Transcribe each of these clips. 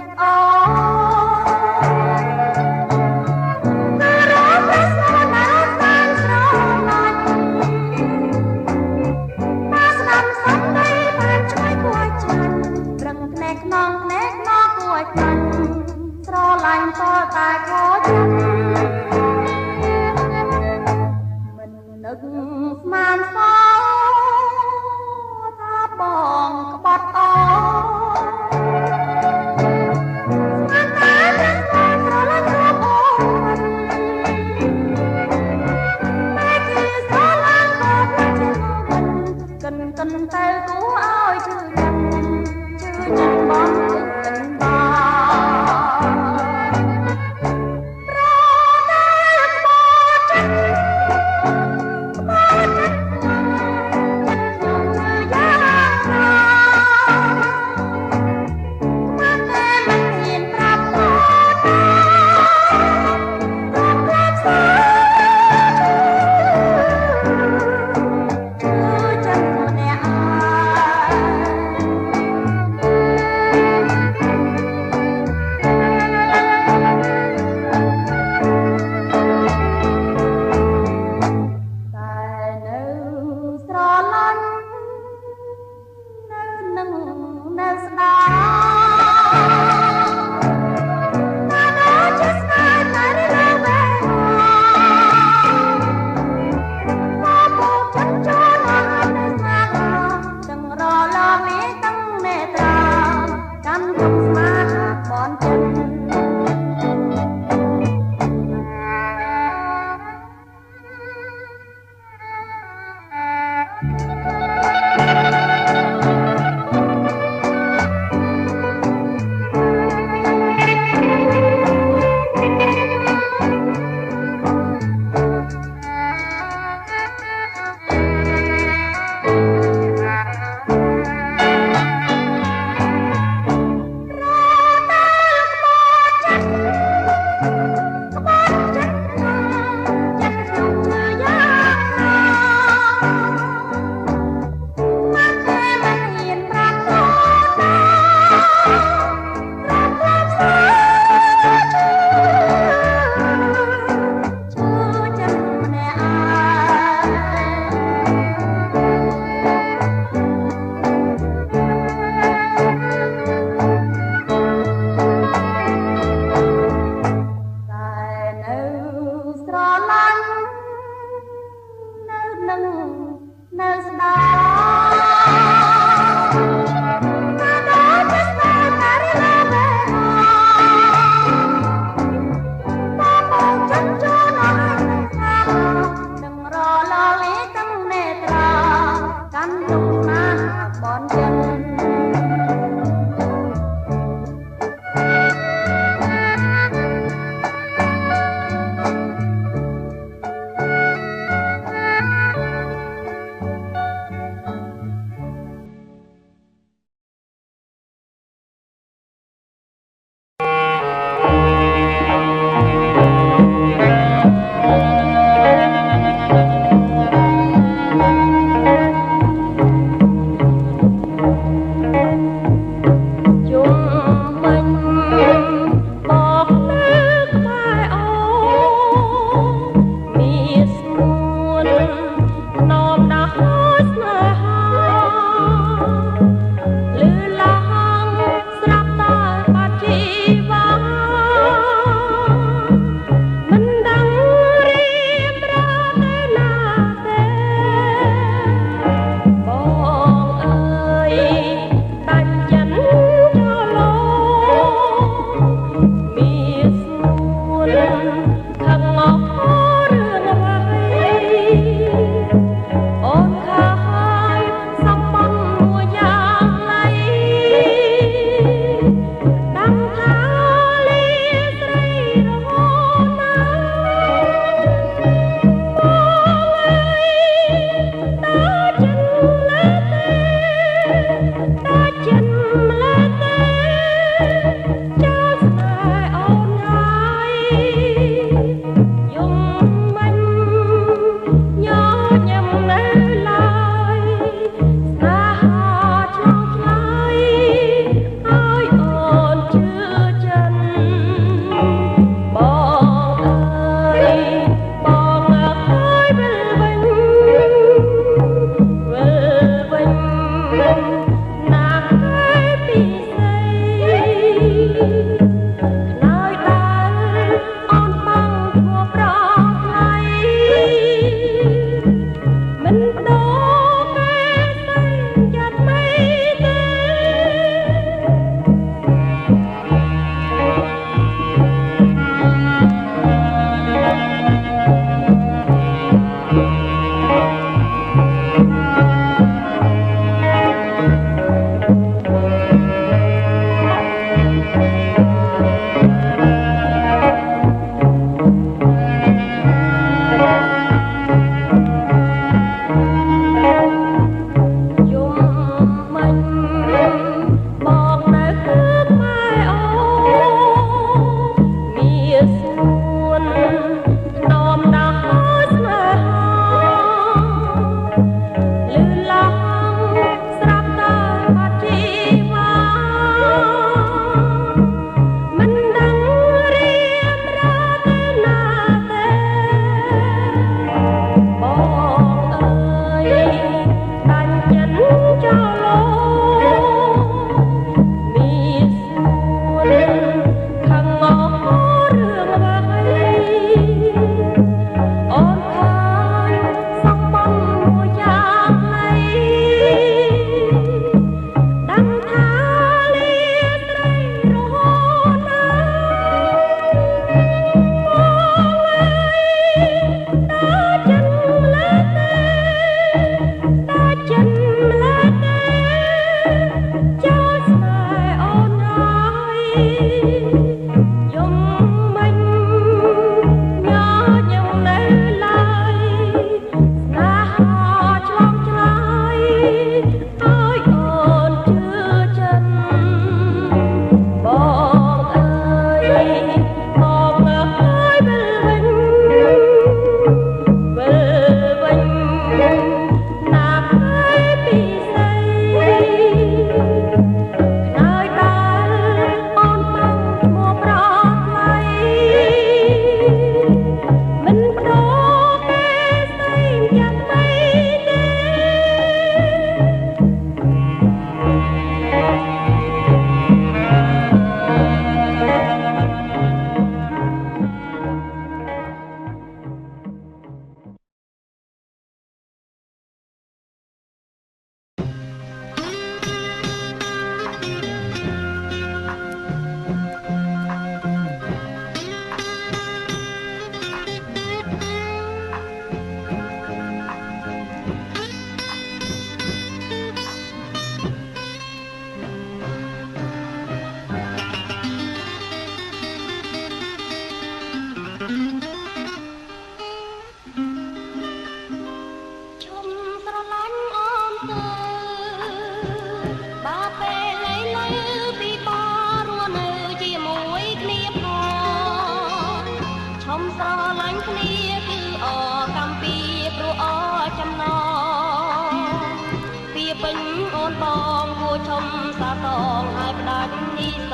ចិត្តអូគឺរកព្រះស្នាណាសានស្រឡាញ់មកស្ដាប់សំដីបានឆ្ងាយគួរចាញ់រឹងភ្នែកខ្នងភ្នែកខ្នងគួរចាញ់ស្រឡាញ់ក៏តែខូចមិននឹកស្មានសោថាបងក្បត់អស្មានតែព្រះស្នាស្រឡាញ់រូបអូនតែជាស្រឡាញ់ក៏ផ្លាស់ជាមិនកិនទៅគួរឲ្យជឿចិត្តបងគិតបាប្រតែក្បត់ចិត្តក្បត់ចិត្តខ្ញុំគឺយ៉ាងណា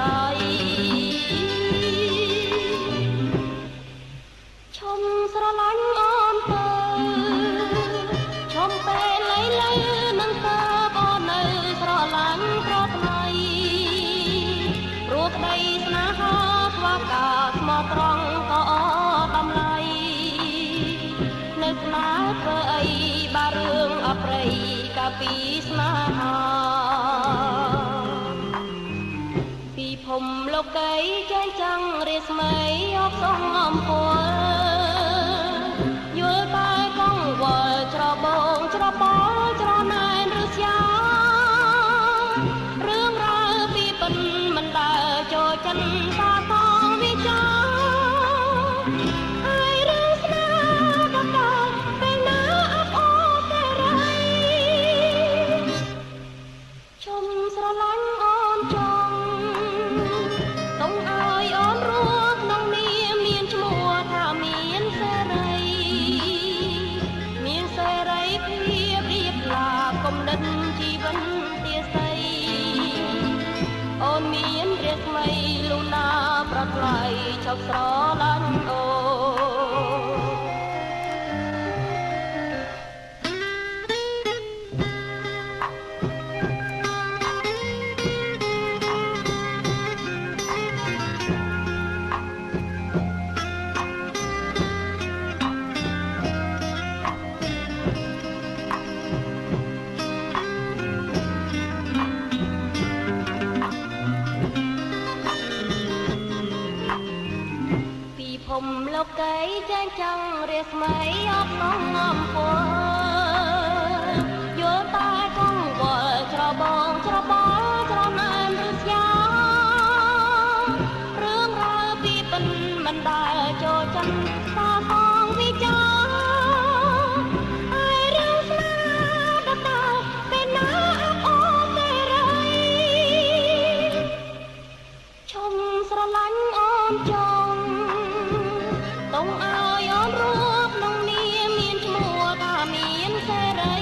ស័យឈុំស្រឡាញ់អូនទៅឈុំពេលលៃលៃនឹងតើអូននៅស្រឡាញ់ប្រថ្លៃព្រោះក្តីស្នេហាស្វាការស្មោះត្រង់ក៏តម្លៃនៅស្នេហ៍ធ្វើអីបារឿងអប្រិយកាលពីស្នេហាពីភូមិលោកីចែងចាំងរាស្មីអបសំអំពលយល់តែកងវល់ច្របងច្របល់ច្រណែនឬស្យារឿងរ៉ាវពីពិនមិនដើរចូលចិនតាតវិចាហើយរឿងស្នេហ៍ដកពេលណាអបអូតែរៃឈុំស្រឡាញ់អូនចង់ទុំឲ្យអូនរស់ក្នុងនាមមានឈ្មោះថាមានសេរីមានសេរីភាពរៀបឡាគំនិតជីវិតទាស័យអូនមានរាស្មីលូណាប្រថ្លៃឈប់ស្រឡាញ់អូភូមិលោកីចែងចាំងរាស្មីអបសំអំពលយល់តែកងវល់ច្របងច្របល់ច្រណែនឬស្យារឿងរ៉ាវពីពិនមិនដើរចូលចិនតាសងវិចាហើយរឿងស្នេហ៍ដកពេលណាអបអូតែរៃឈុំស្រឡាញ់អូនចង់ទុំឲ្យអូនរស់ក្នុងនាមមានឈ្មោះថាមានសេរី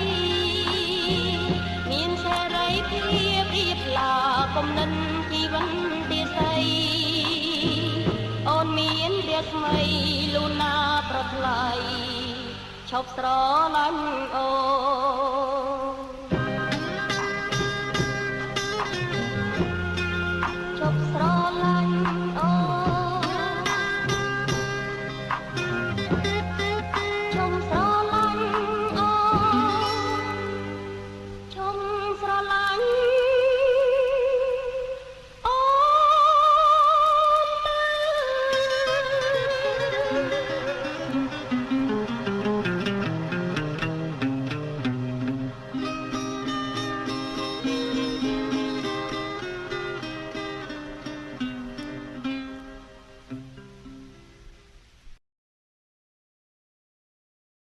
មានសេរីភាពរៀបឡាគំនិតជីវិតទាស័យអូនមានរាស្មីលូណាប្រថ្លៃឈប់ស្រឡាញ់អូ